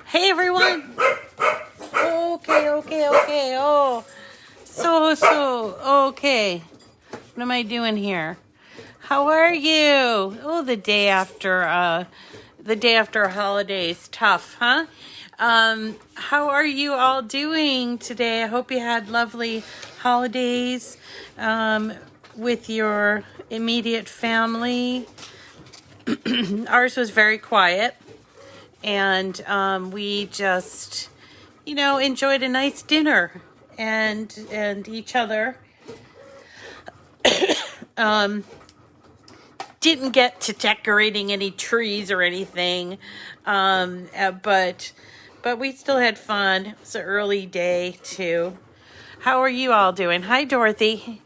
Hey everyone. Okay. Oh, okay. What am I doing here? How are you? Oh, the day after holidays. Tough, huh? How are you all doing today? I hope you had lovely holidays with your immediate family. Ours was very quiet, and we just, enjoyed a nice dinner and each other. Didn't get to decorating any trees or anything, but we still had fun. It's an early day too. How are you all doing? Hi, Dorothy.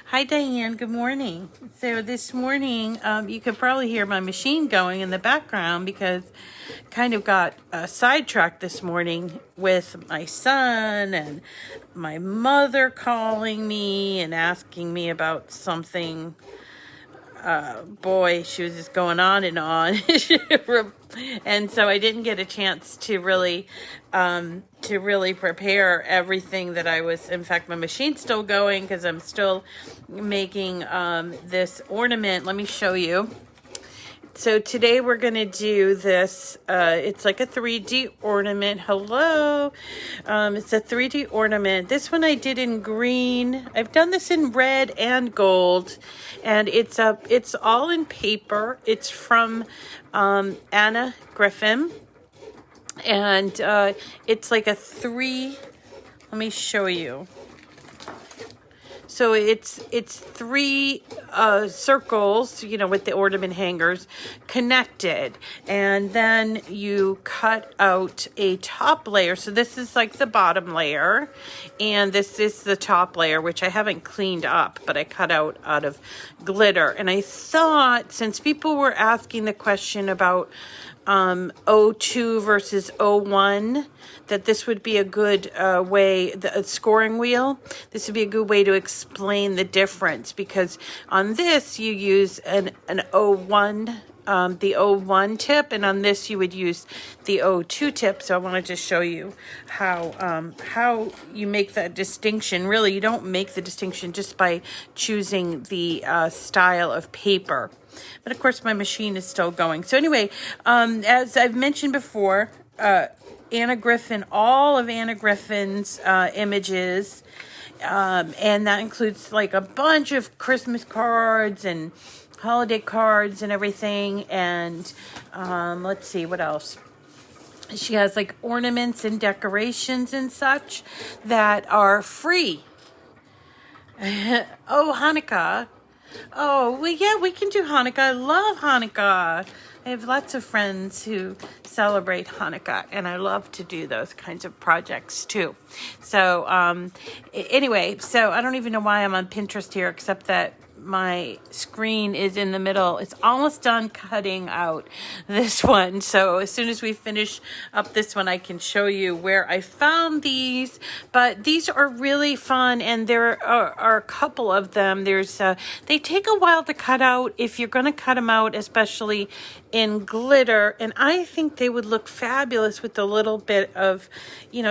Hi, Diane. Good morning. So this morning, you could probably hear my machine going in the background because kind of got sidetracked this morning with my son and my mother calling me and asking me about something. Boy, she was just going on and on. And so I didn't get a chance to really prepare everything that I was. In fact, my machine's still going because I'm still making this ornament. Let me show you. So today we're going to do this. It's like a 3D ornament. Hello. It's a 3D ornament. This one I did in green. I've done this in red and gold. And it's all in paper. It's from Anna Griffin. And it's like a let me show you. So it's three circles, with the ornament hangers connected. And then you cut out a top layer. So this is like the bottom layer. And this is the top layer, which I haven't cleaned up, but I cut out of glitter. And I thought, since people were asking the question about O2 versus O1, that this would be a good way, the scoring wheel, this would be a good way to explain the difference, because on this you use an O1, the O1 tip, and on this you would use the O2 tip. So I wanted to show you how you make that distinction. Really, you don't make the distinction just by choosing the style of paper. But of course, my machine is still going. So anyway, as I've mentioned before, Anna Griffin, all of Anna Griffin's images, and that includes like a bunch of Christmas cards and holiday cards and everything. And let's see, what else? She has like ornaments and decorations and such that are free. Oh, Hanukkah. Oh, well, yeah, we can do Hanukkah. I love Hanukkah. I have lots of friends who celebrate Hanukkah, and I love to do those kinds of projects too. So anyway, so I don't even know why I'm on Pinterest here, except that my screen is in the middle. It's almost done cutting out this one. So as soon as we finish up this one, I can show you where I found these. But these are really fun, and there are a couple of them. They take a while to cut out if you're going to cut them out, especially in glitter. And I think they would look fabulous with a little bit of,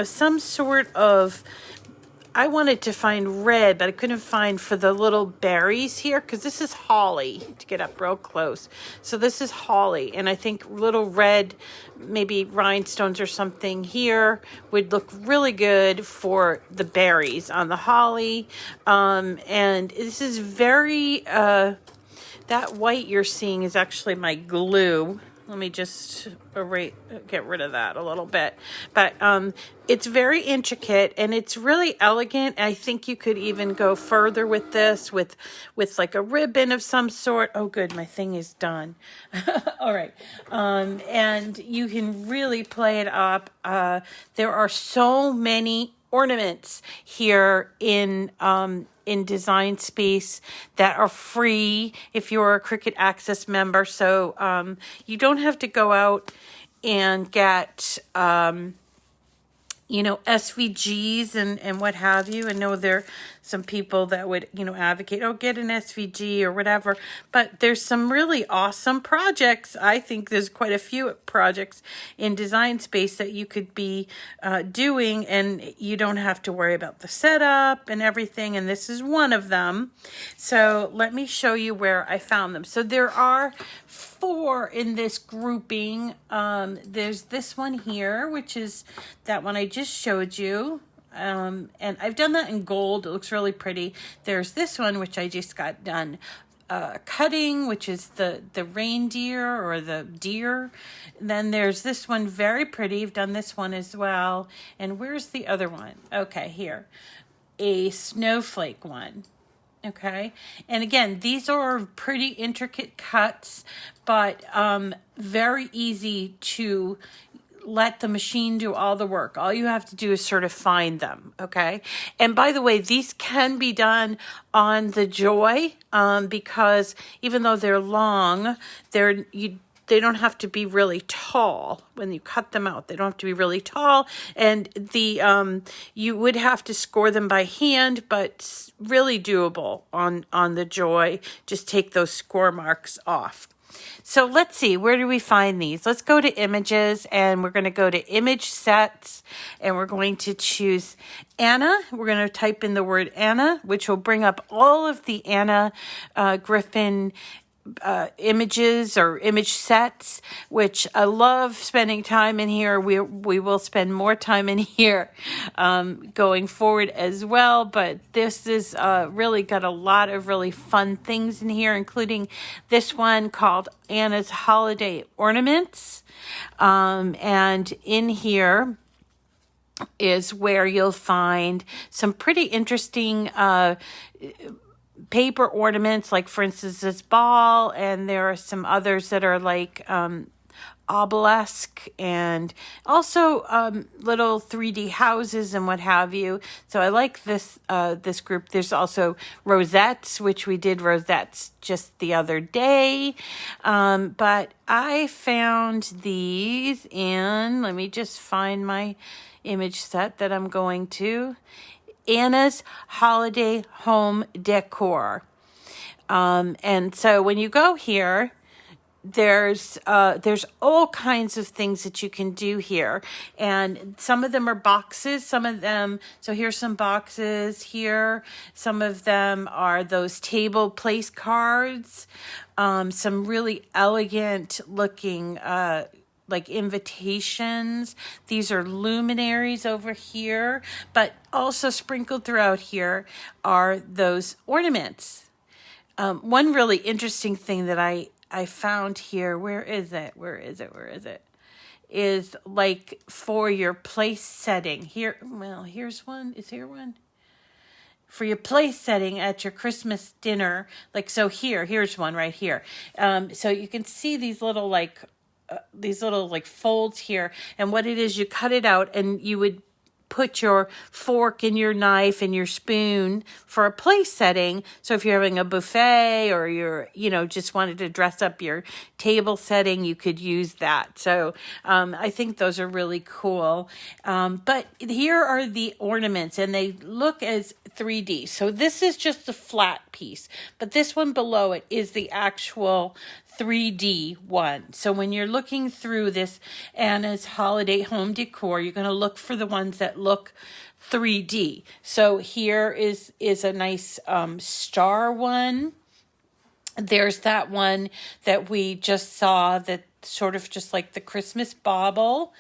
some sort of, I wanted to find red, but I couldn't find for the little berries here, because this is holly, to get up real close. So this is holly, and I think little red, maybe rhinestones or something here would look really good for the berries on the holly. And this is very, that white you're seeing is actually my glue. Let me just get rid of that a little bit. But it's very intricate, and it's really elegant. I think you could even go further with this, with like a ribbon of some sort. Oh, good, my thing is done. All right. And you can really play it up. There are so many ornaments here in Design Space that are free if you're a Cricut Access member. So you don't have to go out and get SVGs and what have you. I know they're some people that would, you know, advocate, oh, get an SVG or whatever. But there's some really awesome projects. I think there's quite a few projects in Design Space that you could be doing, and you don't have to worry about the setup and everything. And this is one of them. So let me show you where I found them. So there are 4 in this grouping. There's this one here, which is that one I just showed you. And I've done that in gold. It looks really pretty. There's this one, which I just got done cutting, which is the reindeer or the deer. Then there's this one, very pretty. I've done this one as well. And where's the other one? Okay, here. A snowflake one. Okay. And again, these are pretty intricate cuts, but very easy to let the machine do all the work. All you have to do is sort of find them, okay? And by the way, these can be done on the Joy because even though they're long, they don't have to be really tall when you cut them out. They don't have to be really tall, and you would have to score them by hand, but really doable on the Joy. Just take those score marks off. So let's see, where do we find these? Let's go to images, and we're going to go to image sets, and we're going to choose Anna. We're going to type in the word Anna, which will bring up all of the Anna Griffin images or image sets, which I love spending time in here. We will spend more time in here going forward as well, but this is really got a lot of really fun things in here, including this one called Anna's Holiday Ornaments, and in here is where you'll find some pretty interesting paper ornaments, like for instance this ball, and there are some others that are like obelisk, and also little 3D houses and what have you. So I like this this group. There's also rosettes, which we did rosettes just the other day, but I found these in, let me just find my image set that I'm going to, Anna's Holiday Home Decor. And so when you go here, there's all kinds of things that you can do here. And some of them are boxes, some of them, so here's some boxes here. Some of them are those table place cards. Some really elegant looking like invitations. These are luminaries over here, but also sprinkled throughout here are those ornaments. One really interesting thing that I found here, where is it, is like for your place setting. Here, well, here's one, is here one? For your place setting at your Christmas dinner, like so here's one right here. So you can see these little like folds here, and what it is, you cut it out and you would put your fork and your knife and your spoon for a place setting. So if you're having a buffet or you're, just wanted to dress up your table setting, you could use that. So I think those are really cool. But here are the ornaments, and they look as 3D. So this is just the flat piece, but this one below it is the actual 3D one. So when you're looking through this Anna's Holiday Home Decor, you're going to look for the ones that look 3D. So here is a nice star one. There's that one that we just saw, that sort of just like the Christmas bauble.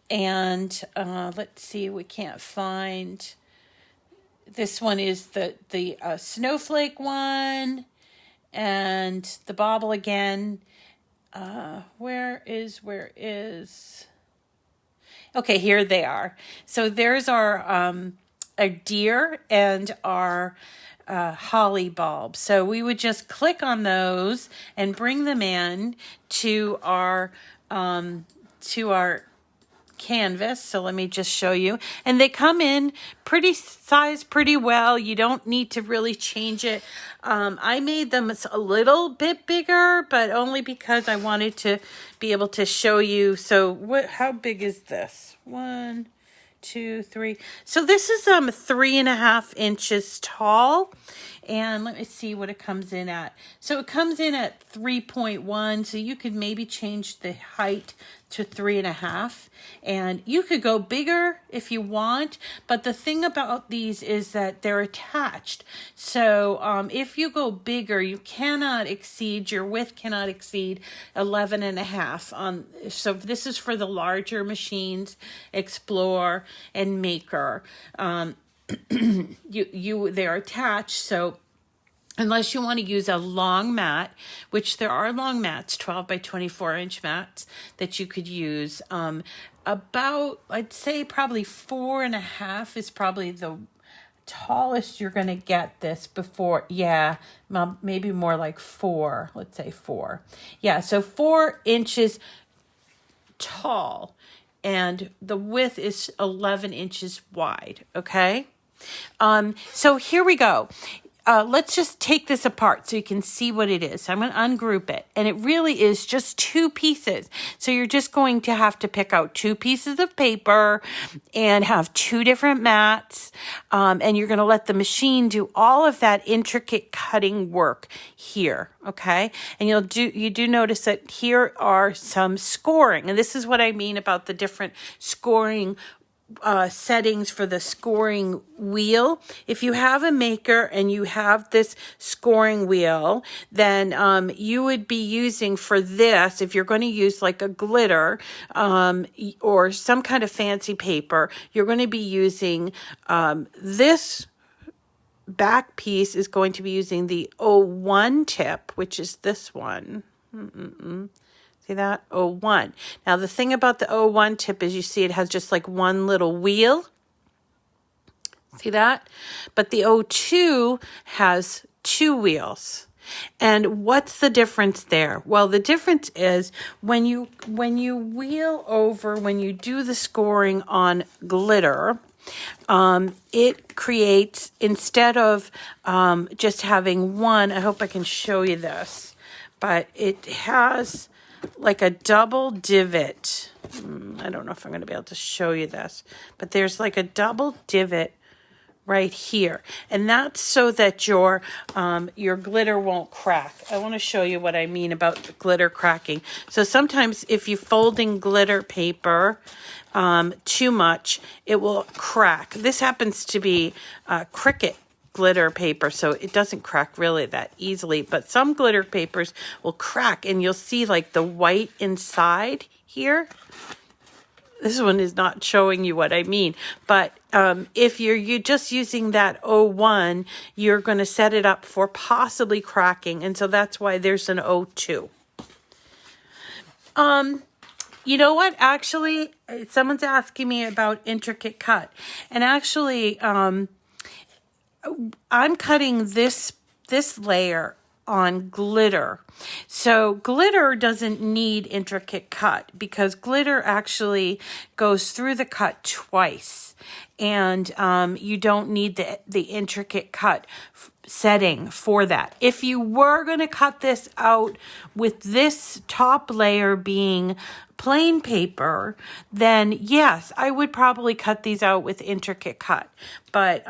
And let's see, we can't find. This one is the snowflake one. And the bauble again, where is, okay, here they are. So there's our deer and our holly bulb. So we would just click on those and bring them in to our canvas. So let me just show you, and they come in pretty well. You don't need to really change it. I made them a little bit bigger, but only because I wanted to be able to show you. So how big is this? 1, 2, 3. So this is 3.5 inches tall. And let me see what it comes in at. So it comes in at 3.1. So you could maybe change the height to 3.5. And you could go bigger if you want. But the thing about these is that they're attached. So if you go bigger, you cannot exceed, your width cannot exceed 11.5. So this is for the larger machines, Explore and Maker. They're attached, so unless you want to use a long mat, which there are long mats, 12 by 24 inch mats that you could use, about, I'd say probably 4.5 is probably the tallest you're going to get this before. Yeah, maybe more like 4. Let's say 4. Yeah, so 4 inches tall, and the width is 11 inches wide. Okay. So here we go. Let's just take this apart so you can see what it is. So I'm going to ungroup it. And it really is just 2 pieces. So you're just going to have to pick out 2 pieces of paper and have 2 different mats. And you're going to let the machine do all of that intricate cutting work here. Okay. And you do notice that here are some scoring. And this is what I mean about the different scoring settings for the scoring wheel. If you have a Maker and you have this scoring wheel, then you would be using for this, if you're going to use like a glitter or some kind of fancy paper, you're going to be using this back piece is going to be using the 01 tip, which is this one. See that? 01. Now, the thing about the 01 tip is you see it has just like one little wheel. See that? But the 02 has 2 wheels. And what's the difference there? Well, the difference is when you wheel over, when you do the scoring on glitter, it creates, instead of just having one, I hope I can show you this, but it has like a double divot. I don't know if I'm going to be able to show you this, but there's like a double divot right here. And that's so that your glitter won't crack. I want to show you what I mean about glitter cracking. So sometimes if you're folding glitter paper too much, it will crack. This happens to be Cricut glitter paper, so it doesn't crack really that easily, but some glitter papers will crack, and you'll see like the white inside here. This one is not showing you what I mean, but if you're just using that 01, you're going to set it up for possibly cracking, and so that's why there's an 02. You know what? Actually, someone's asking me about intricate cut, and actually, I'm cutting this layer on glitter. So glitter doesn't need intricate cut because glitter actually goes through the cut twice. And you don't need the intricate cut setting for that. If you were going to cut this out with this top layer being plain paper, then yes, I would probably cut these out with intricate cut. But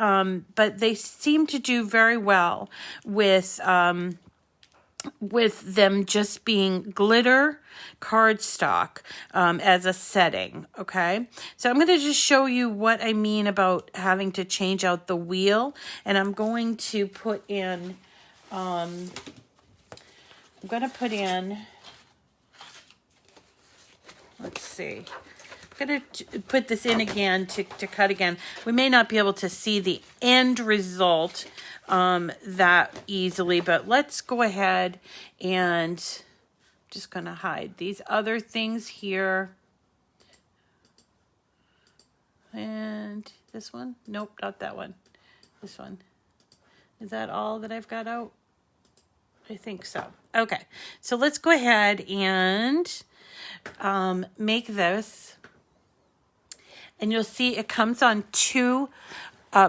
they seem to do very well with them just being glitter cardstock as a setting. Okay, so I'm going to just show you what I mean about having to change out the wheel, and I'm going to put in let's see, I'm going to put this in again to cut again. We may not be able to see the end result that easily, but let's go ahead and just going to hide these other things here. And this one? Nope, not that one. This one. Is that all that I've got out? I think so. Okay, so let's go ahead and make this. And you'll see it comes on 2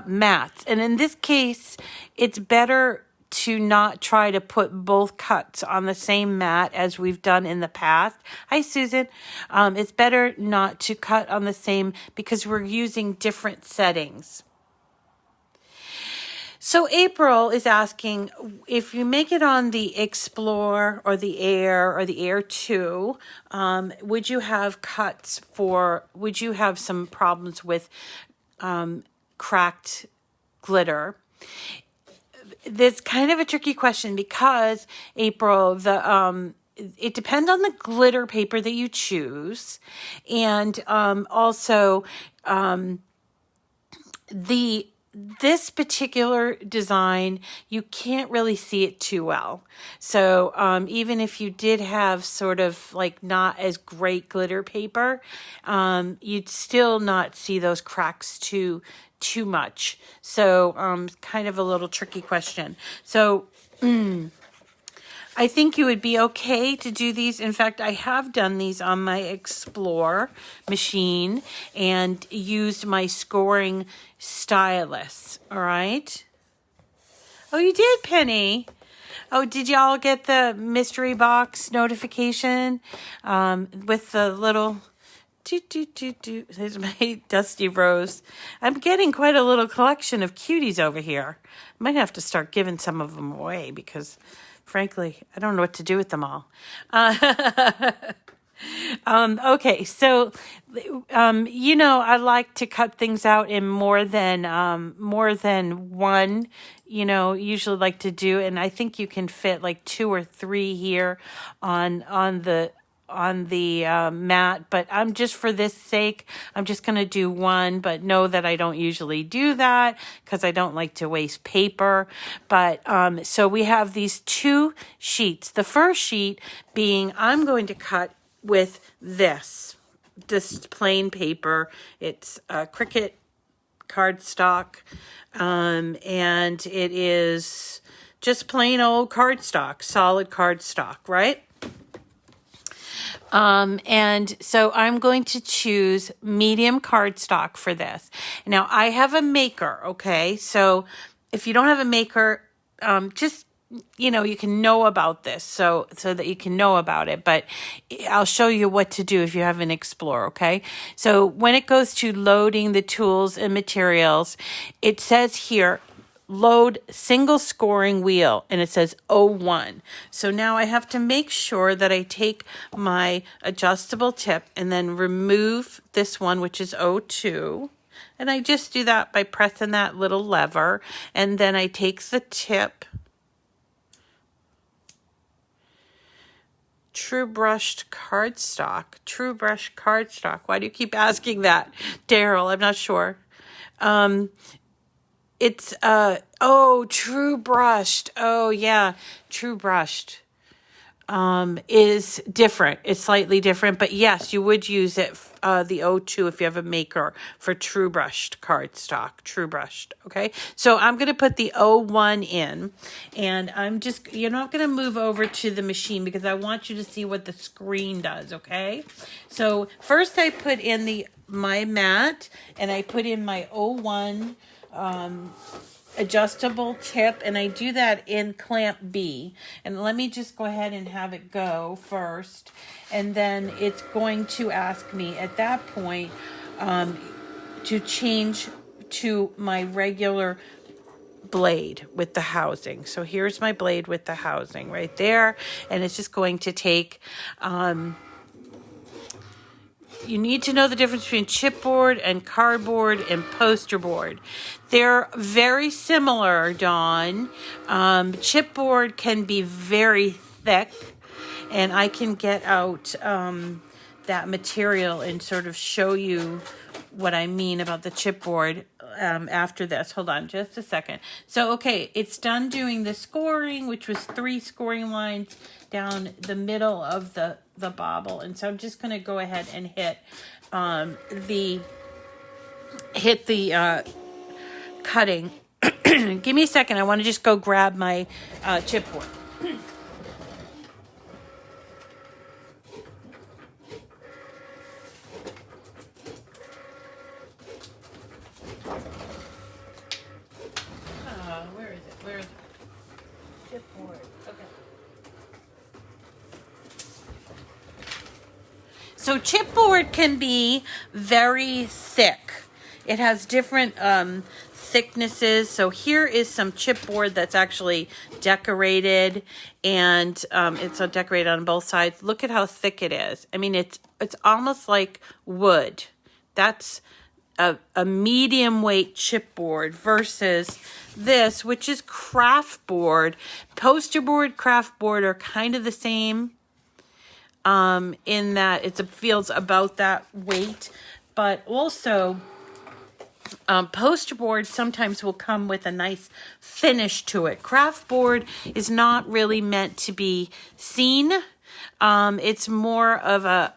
mats. And in this case, it's better to not try to put both cuts on the same mat as we've done in the past. Hi, Susan. It's better not to cut on the same because we're using different settings. So April is asking, if you make it on the Explore or the Air 2, would you have some problems with cracked glitter? That's kind of a tricky question because, April, it depends on the glitter paper that you choose, and also this particular design, you can't really see it too well. So even if you did have sort of like not as great glitter paper, you'd still not see those cracks too much. So kind of a little tricky question. So I think you would be okay to do these. In fact, I have done these on my Explore machine and used my scoring stylus. All right. Oh, you did, Penny. Oh, did y'all get the mystery box notification with the little There's my Dusty Rose. I'm getting quite a little collection of cuties over here. Might have to start giving some of them away because, frankly, I don't know what to do with them all. Okay, so, I like to cut things out in more than one, usually like to do, and I think you can fit like 2 or 3 here on the mat, but I'm just, for this sake, I'm just going to do one, but know that I don't usually do that because I don't like to waste paper. But so we have these 2 sheets. The first sheet being, I'm going to cut with this plain paper. It's Cricut cardstock, and it is just plain old cardstock, solid cardstock, right? And so I'm going to choose medium cardstock for this. Now I have a maker, okay? So if you don't have a maker, just, you can know about this so that you can know about it, but I'll show you what to do if you have an Explorer, okay? So when it goes to loading the tools and materials, it says here, load single scoring wheel, and it says 01. So now I have to make sure that I take my adjustable tip and then remove this one, which is 02. And I just do that by pressing that little lever, and then I take the tip, True Brush cardstock. Why do you keep asking that, Daryl? I'm not sure. It's, True Brushed. Oh, yeah. True Brushed is different. It's slightly different. But yes, you would use it, the O2, if you have a maker for True Brushed cardstock. True Brushed, okay? So I'm going to put the O1 in. And you're not going to move over to the machine because I want you to see what the screen does, okay? So first I put in my mat, and I put in my O1 adjustable tip, and I do that in clamp B. And let me just go ahead and have it go first, and then it's going to ask me at that point to change to my regular blade with the housing. So here's my blade with the housing right there, and it's just going to take you need to know the difference between chipboard and cardboard and poster board. They're very similar, Dawn. Chipboard can be very thick, and I can get out that material and sort of show you what I mean about the chipboard after this. Hold on just a second. So, okay, it's done doing the scoring, which was 3 scoring lines down the middle of the bobble. And so I'm just going to go ahead and hit the cutting. Give me a second. I want to just go grab my chipboard. Where is it? So chipboard can be very thick. It has different thicknesses. So here is some chipboard that's actually decorated, and it's decorated on both sides. Look at how thick it is. I mean, it's almost like wood. That's a medium weight chipboard versus this, which is craft board. Poster board, craft board are kind of the same in that it feels about that weight, but also poster board sometimes will come with a nice finish to it. Craft board is not really meant to be seen. It's more of a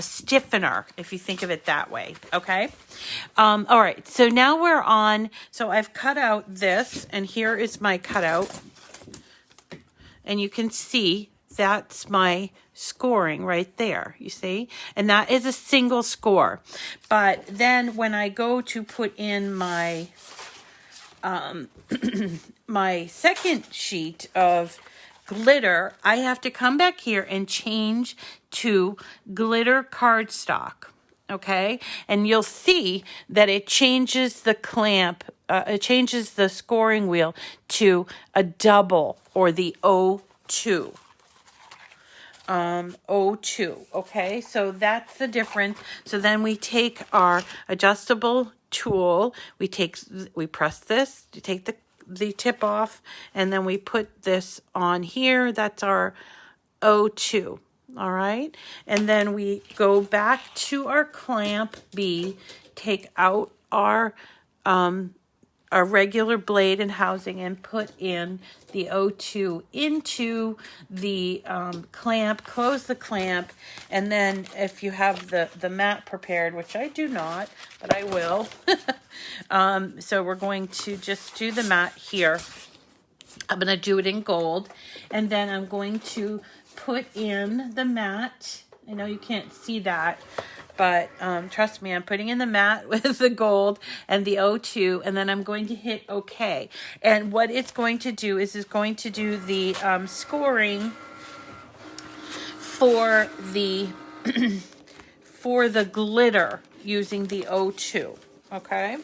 stiffener, if you think of it that way. Okay. All right. So now we're on. So I've cut out this, and here is my cutout, and you can see that's my scoring right there, you see? And that is a single score. But then when I go to put in my my second sheet of glitter, I have to come back here and change to glitter cardstock, okay? And you'll see that it changes the clamp, it changes the scoring wheel to a double, or the O2. O2, okay? So that's the difference. So then we take our adjustable tool, we press this to take the tip off, and then we put this on here. That's our O2, all right? And then we go back to our clamp B, take out our regular blade and housing, and put in the O2 into the clamp, close the clamp, and then if you have the mat prepared, which I do not, but I will. So we're going to just do the mat here. I'm going to do it in gold, and then I'm going to put in the mat. I know you can't see that, but trust me, I'm putting in the mat with the gold and the O2, and then I'm going to hit OK. And what it's going to do is it's going to do the scoring for the for the glitter using the O2. Okay.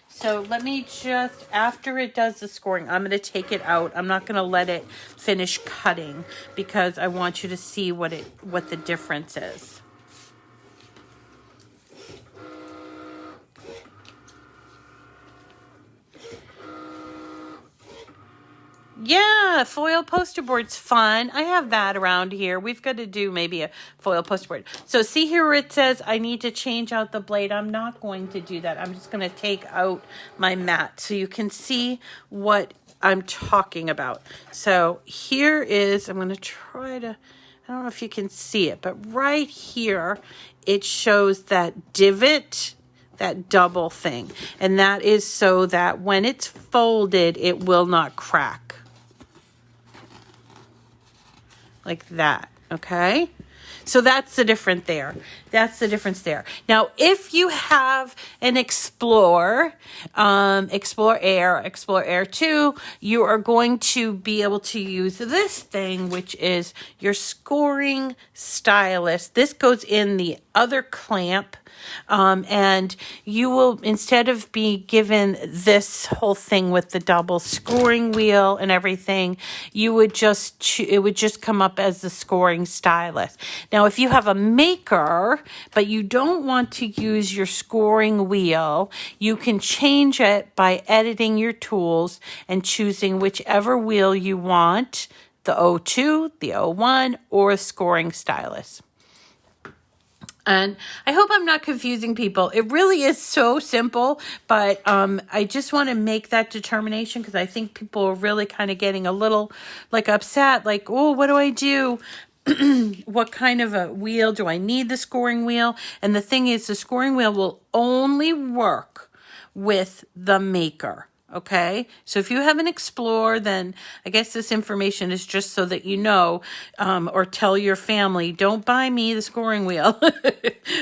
So let me just, after it does the scoring, I'm going to take it out. I'm not going to let it finish cutting because I want you to see what the difference is. Yeah, foil poster board's fun. I have that around here. We've got to do maybe a foil poster board. So see here where it says I need to change out the blade. I'm not going to do that. I'm just going to take out my mat so you can see what I'm talking about. So here is, I'm going to try to, I don't know if you can see it, but right here it shows that divot, that double thing. And that is so that when it's folded, it will not crack. Like that, okay? So that's the difference there. That's the difference there. Now, if you have an Explorer, Explorer Air 2, you are going to be able to use this thing, which is your scoring stylus. This goes in the other clamp, and you will, instead of be given this whole thing with the double scoring wheel and everything, you would just, it would just come up as the scoring stylus. Now, if you have a maker, but you don't want to use your scoring wheel, you can change it by editing your tools and choosing whichever wheel you want, the O2, the O1, or scoring stylus. And I hope I'm not confusing people. It really is so simple, but I just want to make that determination because I think people are really kind of getting a little like upset, like, oh, what do I do? What kind of a wheel do I need? The scoring wheel? And the thing is, the scoring wheel will only work with the maker. Okay, so if you have an Explorer, then I guess this information is just so that you know, or tell your family, don't buy me the scoring wheel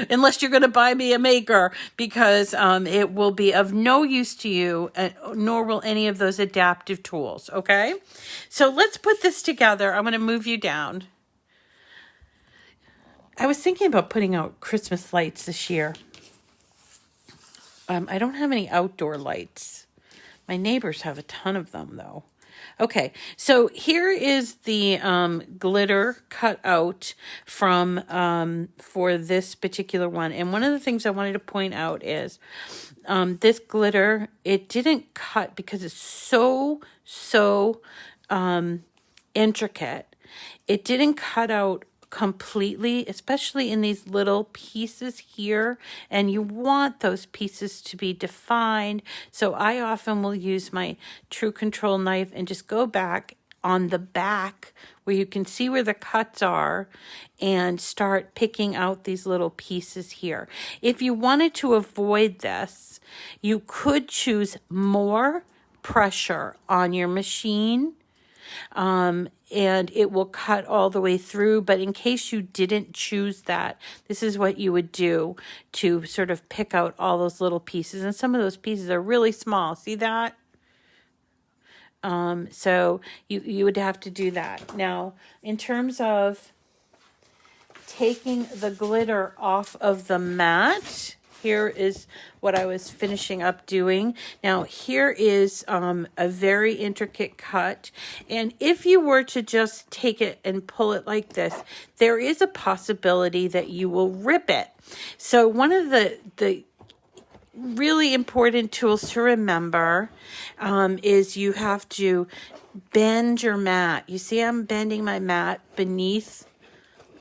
unless you're going to buy me a maker, because it will be of no use to you, nor will any of those adaptive tools. Okay, so let's put this together. I'm going to move you down. I was thinking about putting out Christmas lights this year. I don't have any outdoor lights. My neighbors have a ton of them, though. Okay, so here is the glitter cut out from for this particular one. And one of the things I wanted to point out is this glitter, it didn't cut because it's so intricate. It didn't cut out completely, especially in these little pieces here, and you want those pieces to be defined. So I often will use my True Control knife and just go back on the back where you can see where the cuts are and start picking out these little pieces here. If you wanted to avoid this, you could choose more pressure on your machine, and it will cut all the way through. But in case you didn't choose that, this is what you would do to sort of pick out all those little pieces. And some of those pieces are really small. See that? So you would have to do that. Now, in terms of taking the glitter off of the mat, here is what I was finishing up doing. Now, here is a very intricate cut. And if you were to just take it and pull it like this, there is a possibility that you will rip it. So one of the really important tools to remember is you have to bend your mat. You see I'm bending my mat beneath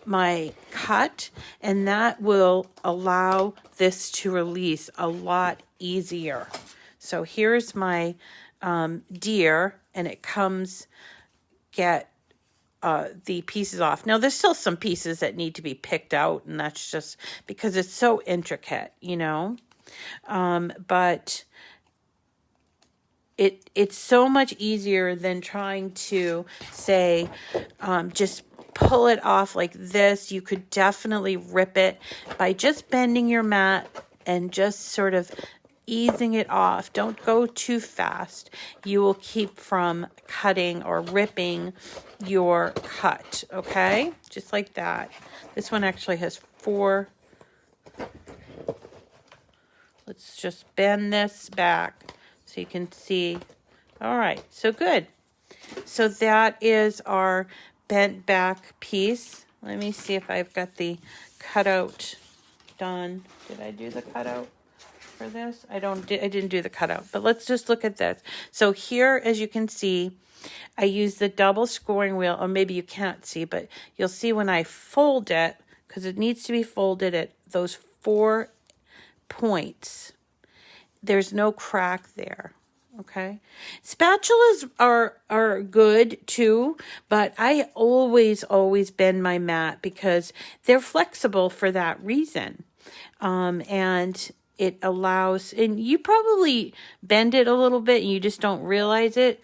my cut, and that will allow this to release a lot easier. So here's my deer, and it comes, get the pieces off. Now there's still some pieces that need to be picked out, and that's just because it's so intricate, you know. But it's so much easier than trying to say just pull it off like this. You could definitely rip it by just bending your mat and just sort of easing it off. Don't go too fast. You will keep from cutting or ripping your cut, okay? Just like that. This one actually has 4. Let's just bend this back so you can see. All right, so good. So that is our bent back piece. Let me see if I've got the cutout done. Did I do the cutout for this? I didn't do the cutout, but let's just look at this. So here, as you can see, I use the double scoring wheel, or maybe you can't see, but you'll see when I fold it, because it needs to be folded at those 4 points. There's no crack there. Okay. Spatulas are good too, but I always bend my mat because they're flexible for that reason. And it allows, and you probably bend it a little bit and you just don't realize it,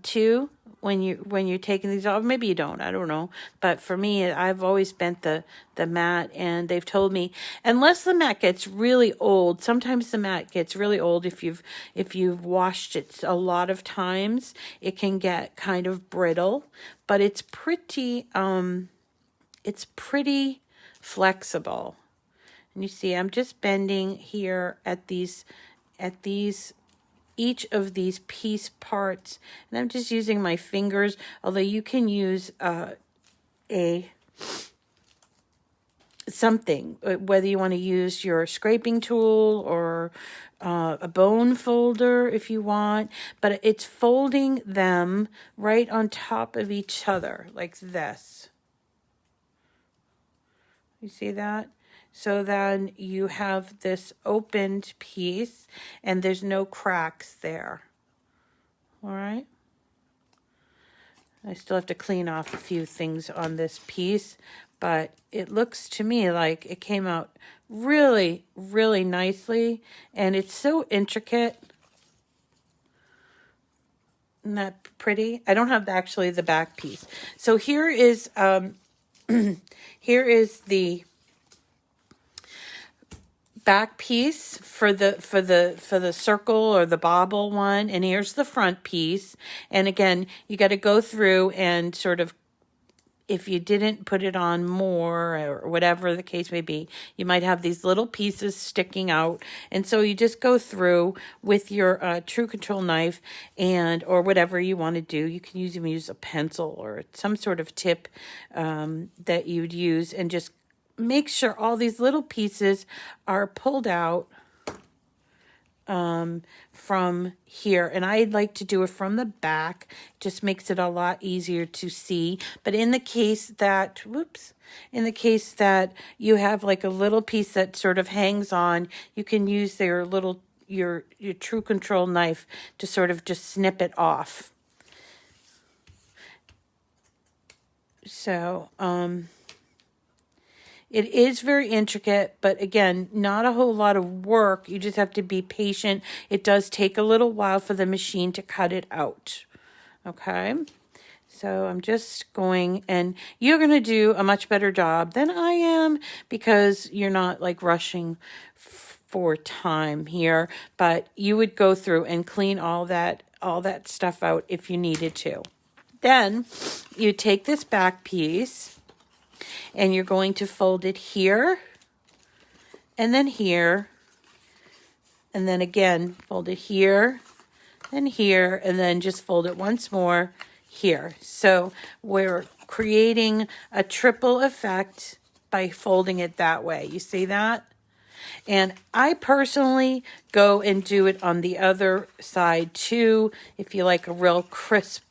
too, when you're taking these off. Maybe you don't, I don't know. But for me, I've always bent the mat, and they've told me, unless the mat gets really old, sometimes the mat gets really old if you've washed it a lot of times, it can get kind of brittle, but it's pretty flexible. And you see, I'm just bending here at these each of these piece parts, and I'm just using my fingers, although you can use something, whether you want to use your scraping tool or a bone folder if you want, but it's folding them right on top of each other like this. You see that? So then you have this opened piece and there's no cracks there. All right. I still have to clean off a few things on this piece, but it looks to me like it came out really, really nicely, and it's so intricate. Isn't that pretty? I don't have actually the back piece. So here is here is the back piece for the circle or the bobble one, and here's the front piece. And again, you got to go through and sort of if you didn't put it on more or whatever the case may be, you might have these little pieces sticking out. And so you just go through with your True Control knife or whatever you want to do. You can even use a pencil or some sort of tip that you'd use, and just make sure all these little pieces are pulled out from here. And I like to do it from the back. Just makes it a lot easier to see. But in the case that, you have like a little piece that sort of hangs on, you can use your True Control knife to sort of just snip it off. So, it is very intricate, but again, not a whole lot of work. You just have to be patient. It does take a little while for the machine to cut it out. Okay, so I'm just going, and you're going to do a much better job than I am because you're not like rushing for time here, but you would go through and clean all that stuff out if you needed to. Then you take this back piece, and you're going to fold it here, and then here, and then again, fold it here, and here, and then just fold it once more here. So we're creating a triple effect by folding it that way. You see that? And I personally go and do it on the other side too. If you like a real crisp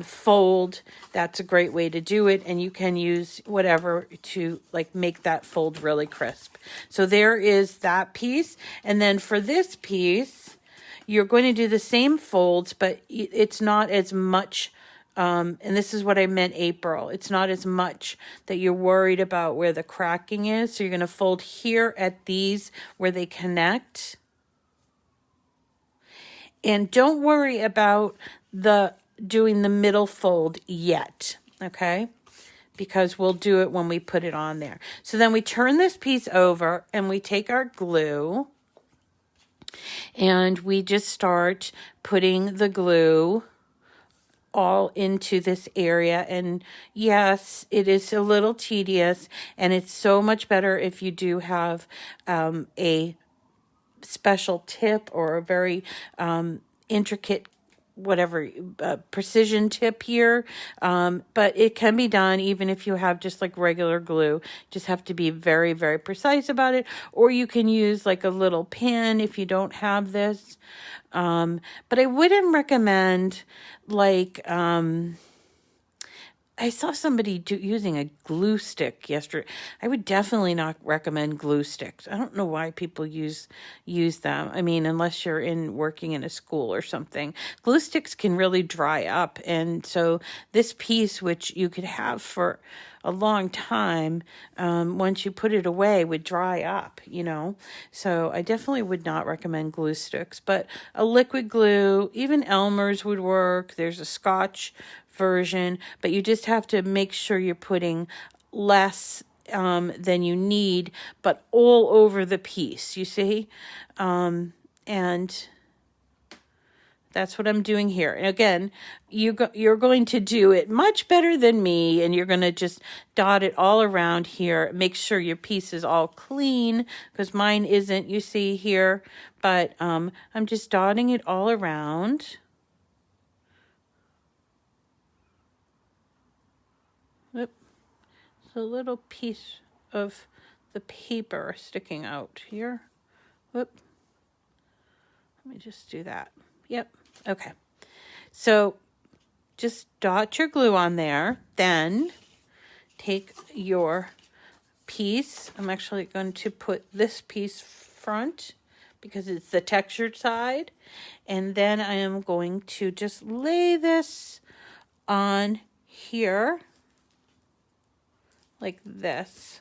fold, that's a great way to do it, and you can use whatever to like make that fold really crisp. So there is that piece, and then for this piece you're going to do the same folds, but it's not as much, and this is what I meant, April, it's not as much that you're worried about where the cracking is. So you're going to fold here at these where they connect, and don't worry about doing the middle fold yet, okay? Because we'll do it when we put it on there. So then we turn this piece over and we take our glue and we just start putting the glue all into this area. And yes, it is a little tedious, and it's so much better if you do have a special tip or a very intricate precision tip here, but it can be done even if you have just like regular glue. Just have to be very, very precise about it, or you can use like a little pin if you don't have this, but I wouldn't recommend like I saw somebody using a glue stick yesterday. I would definitely not recommend glue sticks. I don't know why people use them. I mean, unless you're working in a school or something. Glue sticks can really dry up. And so this piece, which you could have for a long time, once you put it away, would dry up, So I definitely would not recommend glue sticks. But a liquid glue, even Elmer's would work. There's a Scotch version, but you just have to make sure you're putting less than you need, but all over the piece, you see? And that's what I'm doing here. And again, you're going to do it much better than me, and you're going to just dot it all around here. Make sure your piece is all clean, because mine isn't, you see here, but I'm just dotting it all around. A little piece of the paper sticking out here. Whoop. Let me just do that. Yep. Okay. So just dot your glue on there. Then take your piece. I'm actually going to put this piece front because it's the textured side. And then I am going to just lay this on here. Like this.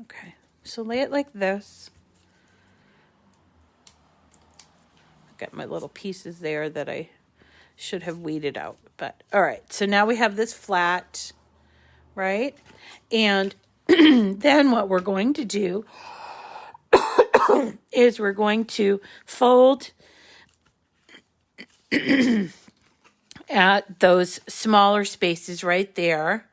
Okay, so lay it like this. I've got my little pieces there that I should have weeded out, but all right. So now we have this flat, right? And then what we're going to do is we're going to fold at those smaller spaces right there.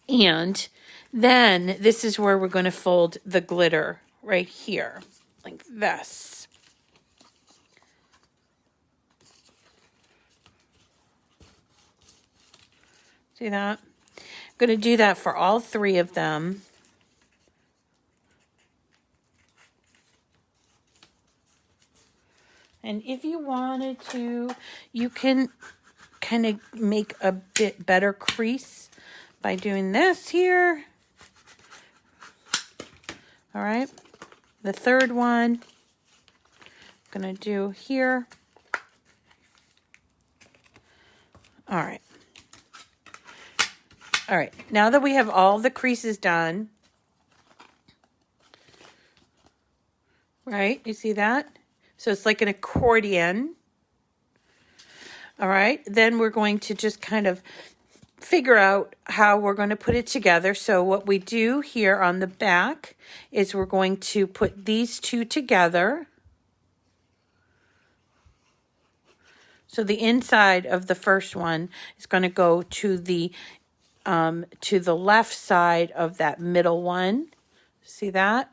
And then this is where we're going to fold the glitter right here, like this. See that? I'm going to do that for all three of them. And if you wanted to, you can kind of make a bit better crease by doing this here. All right. The third one, I'm going to do here. All right. All right. Now that we have all the creases done, right? You see that? So it's like an accordion. All right. Then we're going to just kind of figure out how we're going to put it together. So what we do here on the back is we're going to put these two together. So the inside of the first one is going to go to the left side of that middle one. See that?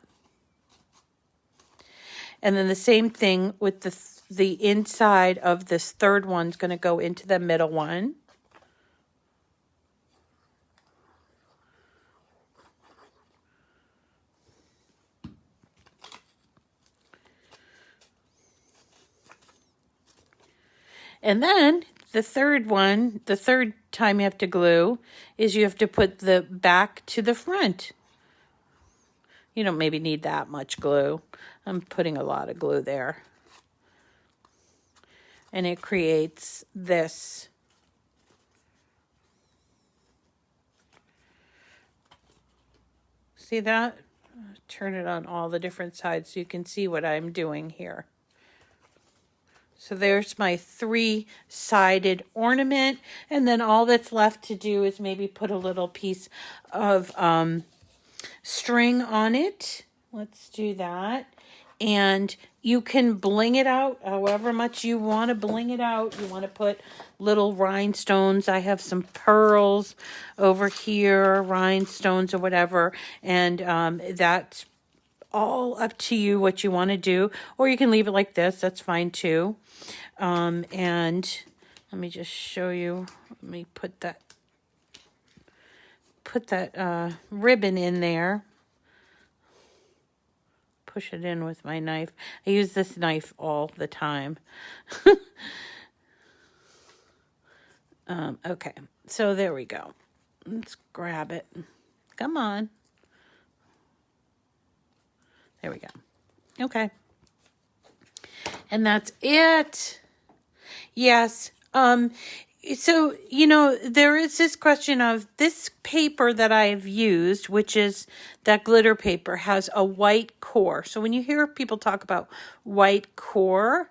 And then the same thing with the inside of this third one is going to go into the middle one. And then the third one, the third time you have to glue is you have to put the back to the front. You don't maybe need that much glue. I'm putting a lot of glue there. And it creates this. See that? Turn it on all the different sides so you can see what I'm doing here. So there's my three-sided ornament. And then all that's left to do is maybe put a little piece of string on it. Let's do that. And you can bling it out however much you want to bling it out. You want to put little rhinestones. I have some pearls over here, rhinestones or whatever. And that's all up to you what you want to do. Or you can leave it like this. That's fine too. And let me just show you. Let me put that ribbon in there. Push it in with my knife. I use this knife all the time. Okay, so there we go. Let's grab it. Come on. There we go. Okay. And that's it. Yes. So, you know, there is this question of this paper that I've used, which is that glitter paper, has a white core. So when you hear people talk about white core,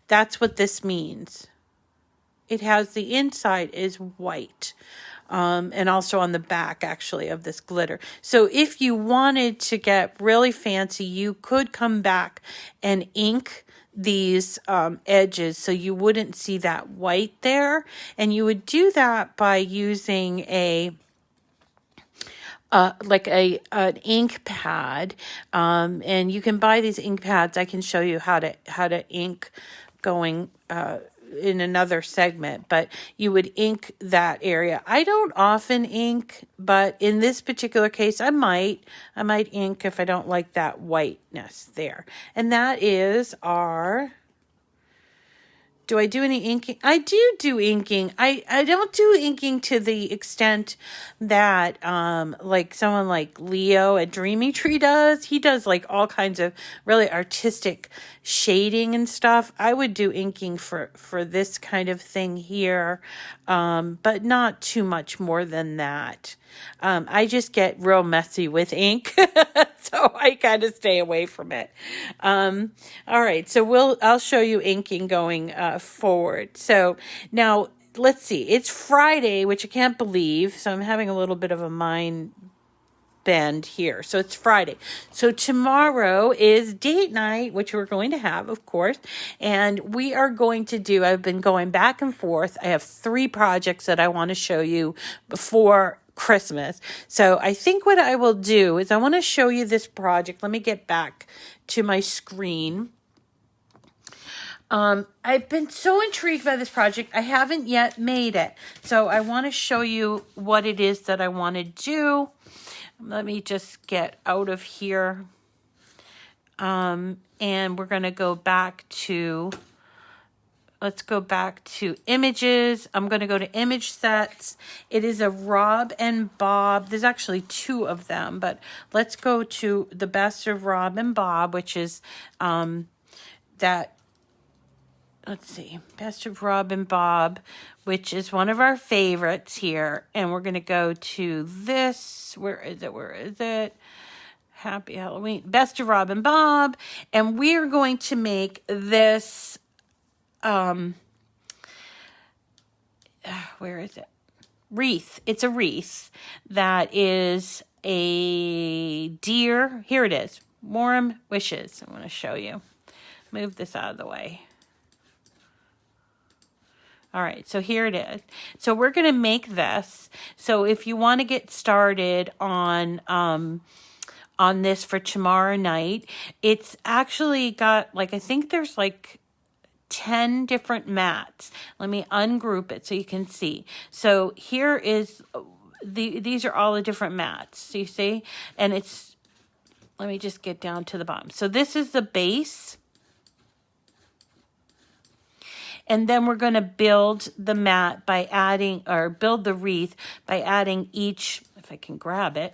that's what this means. It has the inside is white. And also on the back, actually, of this glitter. So if you wanted to get really fancy, you could come back and ink these edges so you wouldn't see that white there. And you would do that by using an ink pad. And you can buy these ink pads. I can show you how to ink going in another segment, but you would ink that area. I don't often ink, but in this particular case, I might ink if I don't like that whiteness there. And that is our... Do I do any inking? I do inking. I don't do inking to the extent that like someone like Leo at Dreamy Tree does. He does like all kinds of really artistic shading and stuff. I would do inking for this kind of thing here, but not too much more than that. I just get real messy with ink, so I kind of stay away from it. All right, so I'll show you inking going forward. So now let's see. It's Friday, which I can't believe, so I'm having a little bit of a mind bend here. So it's Friday. So tomorrow is date night, which we're going to have, of course. And we are going to do, I've been going back and forth. I have 3 projects that I want to show you before Christmas. So I think what I will do is I want to show you this project. Let me get back to my screen. I've been so intrigued by this project. I haven't yet made it. So I want to show you what it is that I want to do. Let me just get out of here. And we're going to go back to, let's go back to images. I'm going to go to image sets. It is a Rob and Bob. There's actually 2 of them, but let's go to the best of Rob and Bob, which is that. Let's see, Best of Rob and Bob, which is one of our favorites here. And we're going to go to this. Where is it? Happy Halloween. Best of Rob and Bob. And we're going to make this, where is it? Wreath. It's a wreath that is a deer. Here it is. Warm Wishes. I want to show you. Move this out of the way. All right, so here it is. So we're going to make this. So if you want to get started on this for tomorrow night, it's actually got, like, I think there's like 10 different mats. Let me ungroup it so you can see. So here is, these are all the different mats. So you see? And it's, let me just get down to the bottom. So this is the base. And then we're going to build the mat by adding, or build the wreath by adding each, if I can grab it,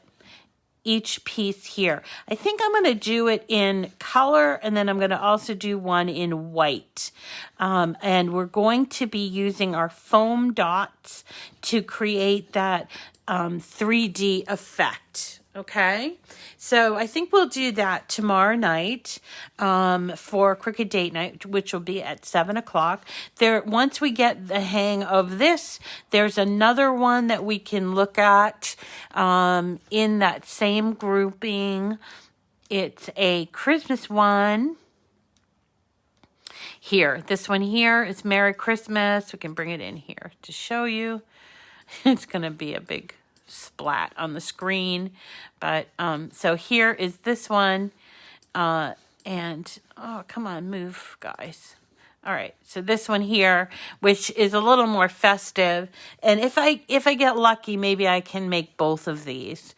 each piece here. I think I'm going to do it in color, and then I'm going to also do one in white. And we're going to be using our foam dots to create that 3D effect. Okay, so I think we'll do that tomorrow night for Cricut Date Night, which will be at 7 o'clock. Once we get the hang of this, there's another one that we can look at in that same grouping. It's a Christmas one. Here, this one here is Merry Christmas. We can bring it in here to show you. It's going to be a big splat on the screen, but so here is this one, and oh, come on, move, guys. All right, so this one here, which is a little more festive, and if I get lucky, maybe I can make both of these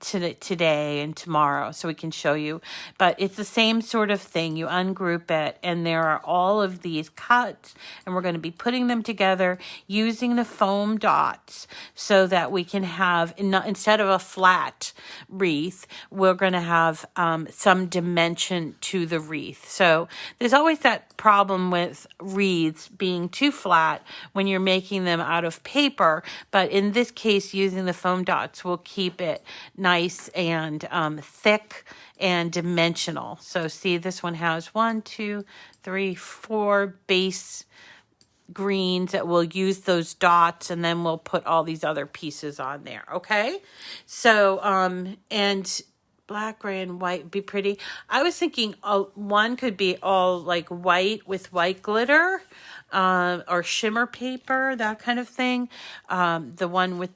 today and tomorrow, so we can show you. But it's the same sort of thing. You ungroup it, and there are all of these cuts, and we're going to be putting them together using the foam dots, so that we can have, instead of a flat wreath, we're going to have some dimension to the wreath. So there's always that problem with wreaths being too flat when you're making them out of paper, but in this case, using the foam dots will keep it nice and thick and dimensional. So see, this one has 1, 2, 3, 4 base greens that we'll use those dots, and then we'll put all these other pieces on there. Okay, so and black, gray, and white would be pretty. I was thinking one could be all like white with white glitter, or shimmer paper, that kind of thing. The one with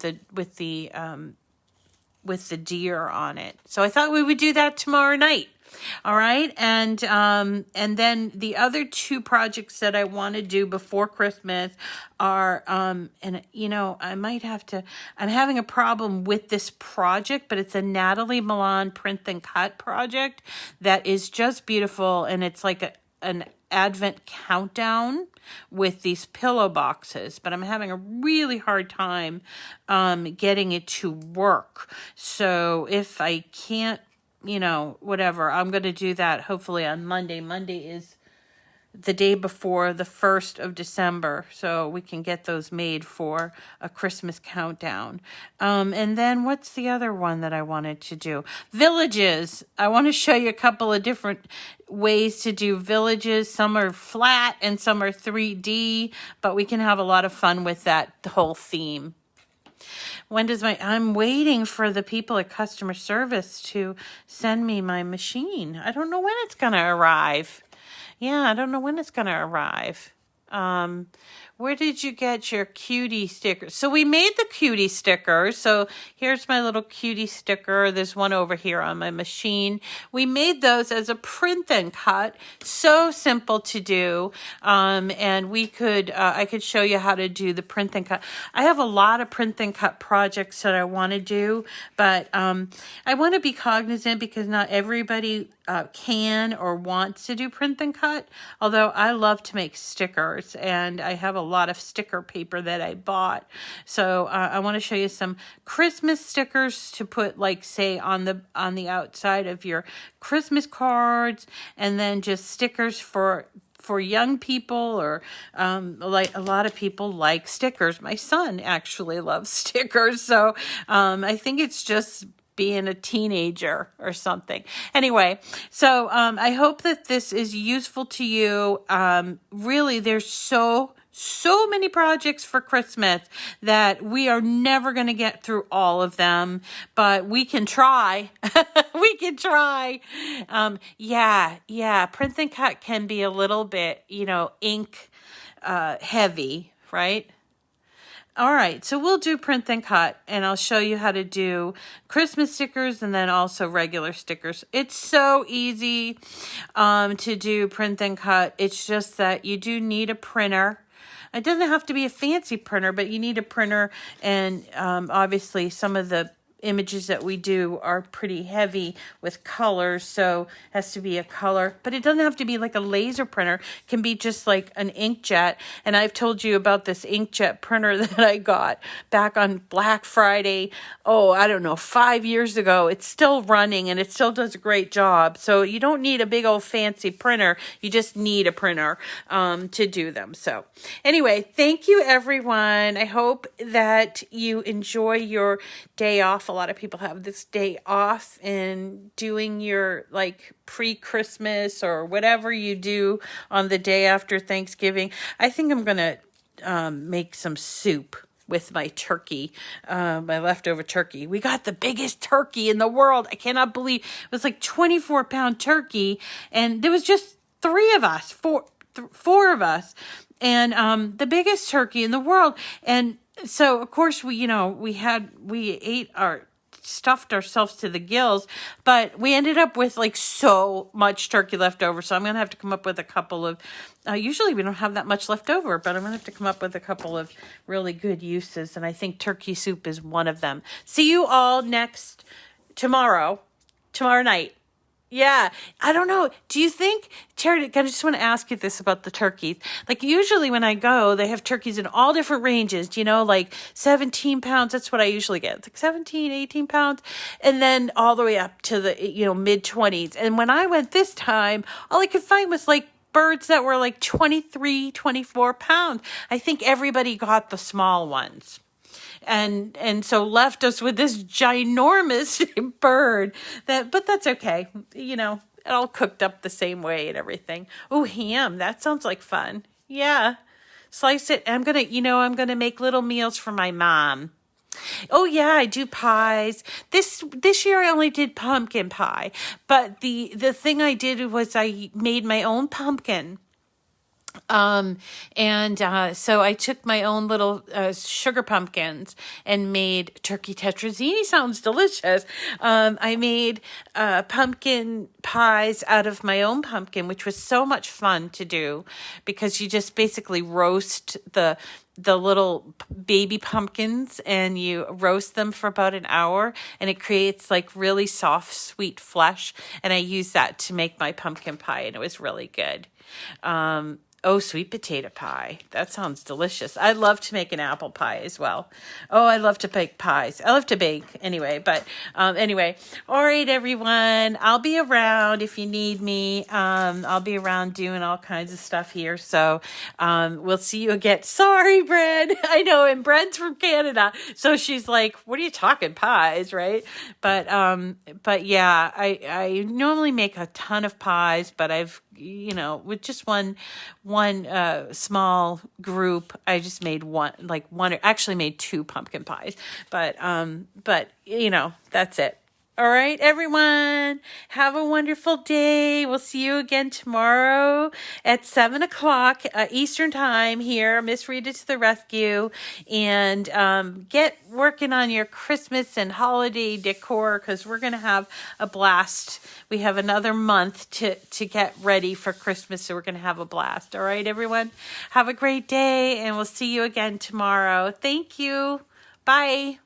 the deer on it. So I thought we would do that tomorrow night. All right, and then the other 2 projects that I want to do before Christmas are, and you know, I might have to, I'm having a problem with this project, but it's a Natalie Milan print and cut project that is just beautiful, and it's like an advent countdown with these pillow boxes, but I'm having a really hard time getting it to work. So if I can't, you know, whatever, I'm going to do that hopefully on Monday. Monday is the day before the 1st of December, so we can get those made for a Christmas countdown. And then what's the other one that I wanted to do? Villages. I want to show you a couple of different ways to do villages. Some are flat and some are 3D, but we can have a lot of fun with that whole theme. When does I'm waiting for the people at customer service to send me my machine. I don't know when it's going to arrive. Yeah, I don't know when it's going to arrive. Where did you get your cutie stickers? So we made the cutie stickers. So here's my little cutie sticker. There's one over here on my machine. We made those as a print and cut. So simple to do. And we could, I could show you how to do the print and cut. I have a lot of print and cut projects that I want to do, but I want to be cognizant because not everybody can or wants to do print and cut. Although I love to make stickers, and I have a lot of sticker paper that I bought. So I want to show you some Christmas stickers to put, like, say on the outside of your Christmas cards, and then just stickers for young people, or like a lot of people like stickers. My son actually loves stickers, so I think it's just being a teenager or something. Anyway, so I hope that this is useful to you. Really, there's so many projects for Christmas that we are never going to get through all of them, but we can try. We can try. Yeah. Print and cut can be a little bit, ink heavy, right? All right, so we'll do print and cut, and I'll show you how to do Christmas stickers and then also regular stickers. It's so easy to do print and cut. It's just that you do need a printer. It doesn't have to be a fancy printer, but you need a printer, and obviously some of the images that we do are pretty heavy with colors, so it has to be a color, but it doesn't have to be like a laser printer. It can be just like an inkjet. And I've told you about this inkjet printer that I got back on Black Friday. Oh, I don't know, 5 years ago. It's still running and it still does a great job. So you don't need a big old fancy printer. You just need a printer to do them. So anyway, thank you everyone. I hope that you enjoy your day off. A lot of people have this day off and doing your like pre-Christmas or whatever you do on the day after Thanksgiving. I think I'm going to make some soup with my turkey, my leftover turkey. We got the biggest turkey in the world. I cannot believe it was like 24-pound turkey, and there was just three of us, four of us, and the biggest turkey in the world. And so, of course, we stuffed ourselves to the gills, but we ended up with like so much turkey left over. So I'm going to have to come up with a couple of, usually we don't have that much left over, but I'm going to have to come up with a couple of really good uses. And I think turkey soup is one of them. See you all tomorrow night. Yeah, I don't know. Do you think, Charity, I just want to ask you this about the turkeys. Like usually when I go, they have turkeys in all different ranges, like 17 pounds. That's what I usually get. It's like 17, 18 pounds. And then all the way up to the, mid 20s. And when I went this time, all I could find was like birds that were like 23, 24 pounds. I think everybody got the small ones. And so left us with this ginormous bird but that's okay. It all cooked up the same way and everything. Oh, ham. That sounds like fun. Yeah. Slice it. I'm going to make little meals for my mom. Oh yeah, I do pies. This year I only did pumpkin pie, but the thing I did was I made my own pumpkin. So I took my own little sugar pumpkins and made turkey tetrazzini. Sounds delicious. I made pumpkin pies out of my own pumpkin, which was so much fun to do because you just basically roast the little baby pumpkins and you roast them for about an hour, and it creates like really soft, sweet flesh. And I used that to make my pumpkin pie, and it was really good. Oh, sweet potato pie. That sounds delicious. I love to make an apple pie as well. Oh, I love to bake pies. I love to bake anyway, but anyway. All right, everyone. I'll be around if you need me. I'll be around doing all kinds of stuff here. So we'll see you again. Sorry, Bren. I know, and Bren's from Canada. So she's like, what are you talking, pies, right? But yeah, I normally make a ton of pies, but I've you know, with just one small group. I just made actually made 2 pumpkin pies, but you know, that's it. All right, everyone, have a wonderful day. We'll see you again tomorrow at 7 o'clock Eastern time here. Miss Rita to the rescue. And get working on your Christmas and holiday decor, because we're going to have a blast. We have another month to get ready for Christmas, so we're going to have a blast. All right, everyone, have a great day, and we'll see you again tomorrow. Thank you. Bye.